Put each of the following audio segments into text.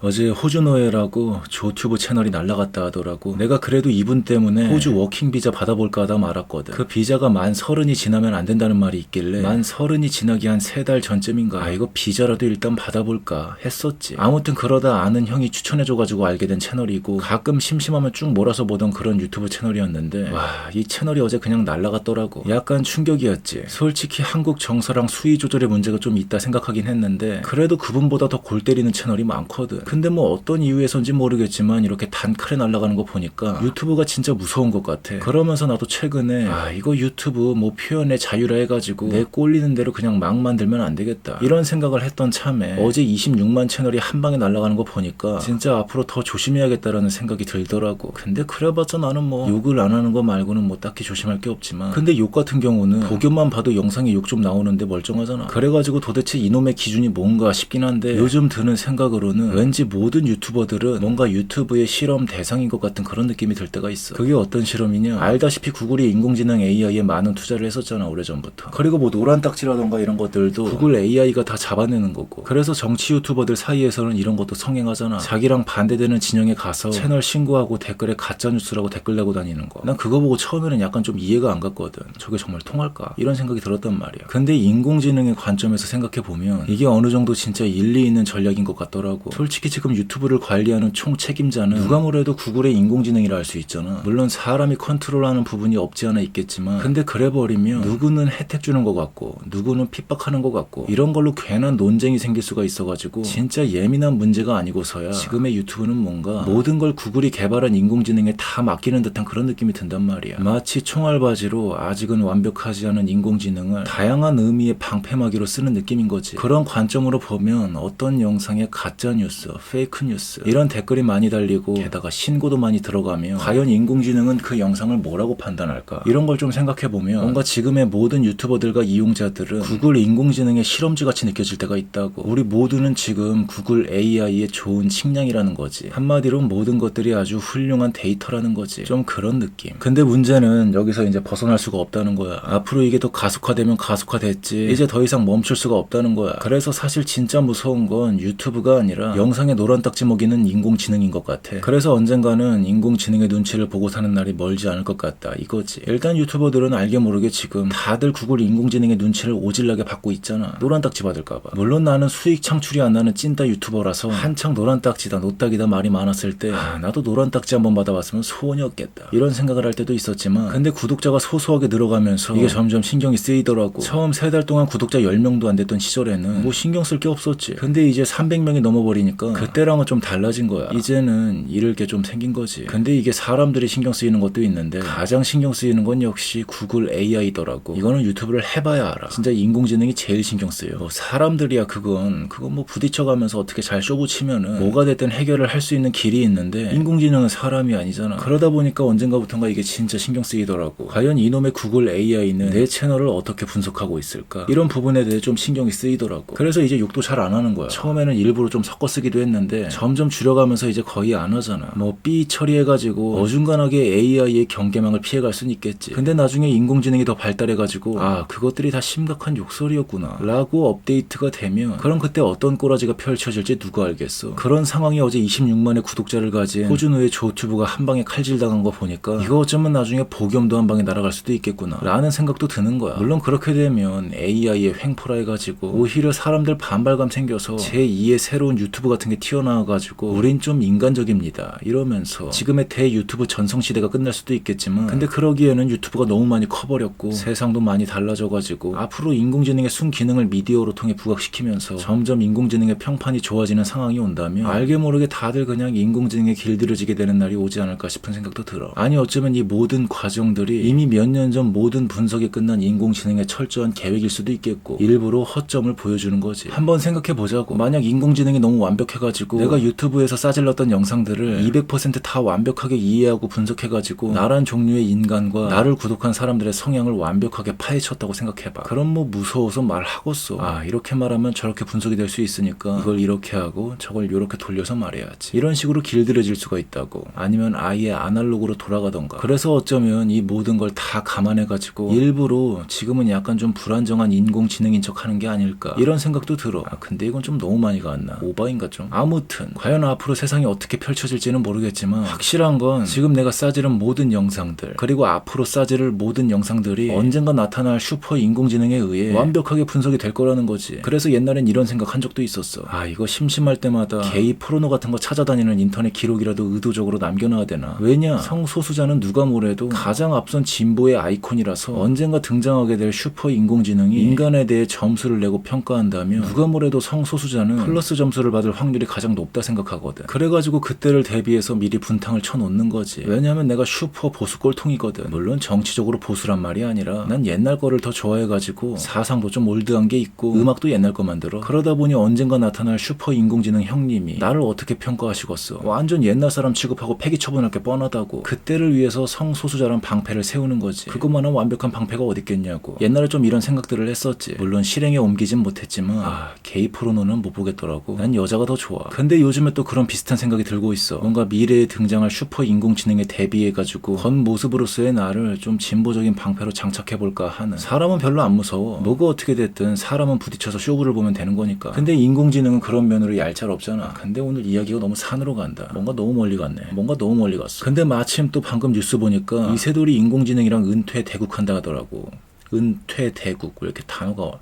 어제 호주노예라고 조튜브 채널이 날라갔다 하더라고. 내가 그래도 이분 때문에 호주 워킹 비자 받아볼까 하다 말았거든. 그 비자가 만 30이 지나면 안 된다는 말이 있길래 만 30이 지나기 한 3달 전쯤인가 아 이거 비자라도 일단 받아볼까 했었지. 아무튼 그러다 아는 형이 추천해줘가지고 알게 된 채널이고 가끔 심심하면 쭉 몰아서 보던 그런 유튜브 채널이었는데 와 이 채널이 어제 그냥 날라갔더라고. 약간 충격이었지. 솔직히 한국 정서랑 수위 조절의 문제가 좀 있다 생각하긴 했는데 그래도 그분보다 더 골 때리는 채널이 많거든. 근데 뭐 어떤 이유에서인지 모르겠지만 이렇게 단칼에 날아가는 거 보니까 유튜브가 진짜 무서운 것 같아. 그러면서 나도 최근에 아 이거 유튜브 뭐 표현의 자유라 해가지고 내 꼴리는 대로 그냥 막 만들면 안 되겠다 이런 생각을 했던 참에 어제 26만 채널이 한 방에 날아가는 거 보니까 진짜 앞으로 더 조심해야겠다라는 생각이 들더라고. 근데 그래봤자 나는 뭐 욕을 안 하는 거 말고는 뭐 딱히 조심할 게 없지만 근데 욕 같은 경우는 복용만 봐도 영상에 욕 좀 나오는데 멀쩡하잖아. 그래가지고 도대체 이놈의 기준이 뭔가 싶긴 한데 요즘 드는 생각으로는 왠지 모든 유튜버들은 뭔가 유튜브의 실험 대상인 것 같은 그런 느낌이 들 때가 있어. 그게 어떤 실험이냐? 알다시피 구글이 인공지능 AI에 많은 투자를 했었잖아 오래전부터. 그리고 뭐 노란 딱지라던가 이런 것들도 구글 AI가 다 잡아내는 거고. 그래서 정치 유튜버들 사이에서는 이런 것도 성행하잖아. 자기랑 반대되는 진영에 가서 채널 신고하고 댓글에 가짜뉴스라고 댓글 내고 다니는 거. 난 그거 보고 처음에는 약간 좀 이해가 안 갔거든. 저게 정말 통할까? 이런 생각이 들었단 말이야. 근데 인공지능의 관점에서 생각해보면 이게 어느 정도 진짜 일리 있는 전략인 것 같더라고. 솔직히 지금 유튜브를 관리하는 총 책임자는 누가 뭐래도 구글의 인공지능이라 할 수 있잖아. 물론 사람이 컨트롤하는 부분이 없지 않아 있겠지만 근데 그래버리면 누구는 혜택 주는 것 같고 누구는 핍박하는 것 같고 이런 걸로 괜한 논쟁이 생길 수가 있어가지고 진짜 예민한 문제가 아니고서야 지금의 유튜브는 뭔가 모든 걸 구글이 개발한 인공지능에 다 맡기는 듯한 그런 느낌이 든단 말이야. 마치 총알바지로 아직은 완벽하지 않은 인공지능을 다양한 의미의 방패막이로 쓰는 느낌인 거지. 그런 관점으로 보면 어떤 영상에 가짜뉴스, 페이크뉴스 이런 댓글이 많이 달리고 게다가 신고도 많이 들어가면 과연 인공지능은 그 영상을 뭐라고 판단할까? 이런 걸 좀 생각해보면 뭔가 지금의 모든 유튜버들과 이용자들은 구글 인공지능의 실험지 같이 느껴질 때가 있다고. 우리 모두는 지금 구글 AI의 좋은 식량이라는 거지. 한마디로 모든 것들이 아주 훌륭한 데이터라는 거지. 좀 그런 느낌. 근데 문제는 여기서 이제 벗어날 수가 없다는 거야. 앞으로 이게 더 가속화되면 가속화됐지 이제 더 이상 멈출 수가 없다는 거야. 그래서 사실 진짜 무서운 건 유튜브가 아니라 영상에 노란 딱지 먹이는 인공지능인 것 같아. 그래서 언젠가는 인공지능의 눈치를 보고 사는 날이 멀지 않을 것 같다 이거지. 일단 유튜버들은 알게 모르게 지금 다들 구글 인공지능의 눈치를 오질나게 받고 있잖아. 노란 딱지 받을까봐. 물론 나는 수익 창출이 안 나는 찐따 유튜버라서 한창 노란 딱지다 노딱이다 말이 많았을 때 나도 노란 딱지 한번 받아봤으면 소원이었겠다 이런 생각을 할 때도 있었지만 근데 구독자가 소소하게 늘어가면서 이게 점점 신경이 쓰이더라고. 처음 3달 동안 구독자 10명도 안 됐던 시절에는 뭐 신경 쓸 게 없었지. 근데 이제 300명이 넘어버리니까 그때랑은 좀 달라진 거야. 이제는 잃을 게 좀 생긴 거지. 근데 이게 사람들이 신경 쓰이는 것도 있는데 가장 신경 쓰이는 건 역시 구글 AI더라고. 이거는 유튜브를 해봐야 알아. 진짜 인공지능이 제일 신경 쓰여. 뭐 사람들이야 그건 뭐 부딪혀가면서 어떻게 잘 쇼붙이면은 뭐가 됐든 해결을 할 수 있는 길이 있는데 인공지능은 사람이 아니잖아. 그러다 보니까 언젠가부턴가 이게 진짜 신경 쓰이더라고. 과연 이놈의 구글 AI는 내 채널을 어떻게 분석하고 있을까? 이런 부분에 대해 좀 신경이 쓰이더라고. 그래서 이제 욕도 잘 안 하는 거야. 처음에는 일부러 좀 섞어 쓰기도 했는데 점점 줄여가면서 이제 거의 안 하잖아. 뭐 삐 처리해가지고 어중간하게 AI의 경계망을 피해갈 순 있겠지. 근데 나중에 인공지능이 더 발달해가지고 아 그것들이 다 심각한 욕설이었구나 라고 업데이트가 되면 그럼 그때 어떤 꼬라지가 펼쳐질지 누가 알겠어. 그런 상황이 어제 26만의 구독자를 가진 호주노예 조튜브가 한 방에 칼질당한 거 보니까 이거 어쩌면 나중에 복염도 한 방에 날아갈 수도 있겠구나 라는 생각도 드는 거야. 물론 그렇게 되면 AI의 횡포라 해가지고 오히려 사람들 반발감 생겨서 제2의 새로운 유튜브 같은 게 튀어나와가지고 우린 좀 인간적입니다 이러면서 지금의 대유튜브 전성시대가 끝날 수도 있겠지만 근데 그러기에는 유튜브가 너무 많이 커버렸고 세상도 많이 달라져가지고 앞으로 인공지능의 순기능을 미디어로 통해 부각시키면서 점점 인공지능의 평판이 좋아지는 상황이 온다면 알게 모르게 다들 그냥 인공지능에 길들여지게 되는 날이 오지 않을까 싶은 생각도 들어. 아니 어쩌면 이 모든 과정들이 이미 몇 년 전 모든 분석이 끝난 인공지능의 철저한 계획일 수도 있겠고 일부러 허점을 보여주는 거지. 한번 생각해보자고. 만약 인공지능이 너무 완벽해가지고 내가 유튜브에서 싸질렀던 영상들을 200%다 완벽하게 이해하고 분석해가지고 나란 종류의 인간과 나를 구독한 사람들의 성향을 완벽하게 파헤쳤다고 생각해봐. 그럼 뭐 무서워서 말하겠어. 아 이렇게 말하면 저렇게 분석이 될 수 있으니까 이걸 이렇게 하고 저걸 이렇게 돌려서 말해야지. 이런 식으로 길들여질 수가 있다고. 아니면 아예 아날로그로 돌아가던가. 그래서 어쩌면 이 모든 걸 다 감안해가지고 일부러 지금은 약간 좀 불안정한 인공지능인 척 하는 게 아닐까 이런 생각도 들어. 아 근데 이건 좀 너무 많이 갔나? 오바인가 좀? 아무튼 과연 앞으로 세상이 어떻게 펼쳐질지는 모르겠지만 확실한 건 지금 내가 싸지른 모든 영상들 그리고 앞으로 싸지를 모든 영상들이 언젠가 나타날 슈퍼 인공지능에 의해 완벽하게 분석이 될 거라는 거지. 그래서 옛날엔 이런 생각한 적도 있었어. 아, 이거 심심할 때마다 게이 포르노 같은 거 찾아다니는 인터넷 기록이라도 의도적으로 남겨놔야 되나. 왜냐, 성소수자는 누가 뭐래도 가장 앞선 진보의 아이콘이라서 언젠가 등장하게 될 슈퍼 인공지능이 인간에 대해 점수를 내고 평가한다면 누가 뭐래도 성소수자는 플러스 점수를 받을 확률이 가장 높다 생각하거든. 그래가지고 그때를 대비해서 미리 분탕을 쳐놓는 거지. 왜냐하면 내가 슈퍼 보수 꼴통이거든. 물론 정치적으로 보수란 말이 아니라 난 옛날 거를 더 좋아해가지고 사상도 좀 올드한 게 있고 음악도 옛날 거 만들어. 그러다 보니 언젠가 나타날 슈퍼 인공지능 형님이 나를 어떻게 평가하시겠어. 완전 옛날 사람 취급하고 폐기 처분할 게 뻔하다고. 그때를 위해서 성소수자란 방패를 세우는 거지. 그것만한 완벽한 방패가 어딨겠냐고. 옛날에 좀 이런 생각들을 했었지. 물론 실행에 옮기진 못했지만 게이 포르노는 못 보겠더라고. 난 여자가 더 좋아. 근데 요즘에 또 그런 비슷한 생각이 들고 있어. 뭔가 미래에 등장할 슈퍼 인공지능에 대비해가지고 겉모습으로서의 나를 좀 진보적인 방패로 장착해볼까 하는. 사람은 별로 안 무서워. 뭐가 어떻게 됐든 사람은 부딪혀서 쇼부를 보면 되는 거니까. 근데 인공지능은 그런 면으로 얄짤없잖아. 근데 오늘 이야기가 너무 산으로 간다. 뭔가 너무 멀리 갔네. 뭔가 너무 멀리 갔어. 근데 마침 또 방금 뉴스 보니까 이세돌이 인공지능이랑 은퇴 대국한다 하더라고. 은퇴 대국. 왜 이렇게 단어가 와?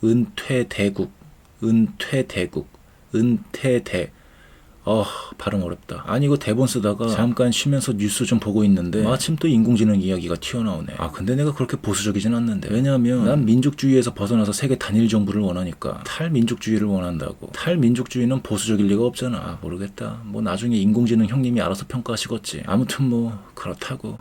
은퇴 대국. 은퇴 대국. 은퇴 대. 발음 어렵다. 아니 이거 대본 쓰다가 잠깐 쉬면서 뉴스 좀 보고 있는데 마침 또 인공지능 이야기가 튀어나오네. 근데 내가 그렇게 보수적이진 않는데. 왜냐하면 난 민족주의에서 벗어나서 세계 단일 정부를 원하니까. 탈민족주의를 원한다고. 탈민족주의는 보수적일 리가 없잖아. 모르겠다. 뭐 나중에 인공지능 형님이 알아서 평가하시겠지. 아무튼 뭐 그렇다고.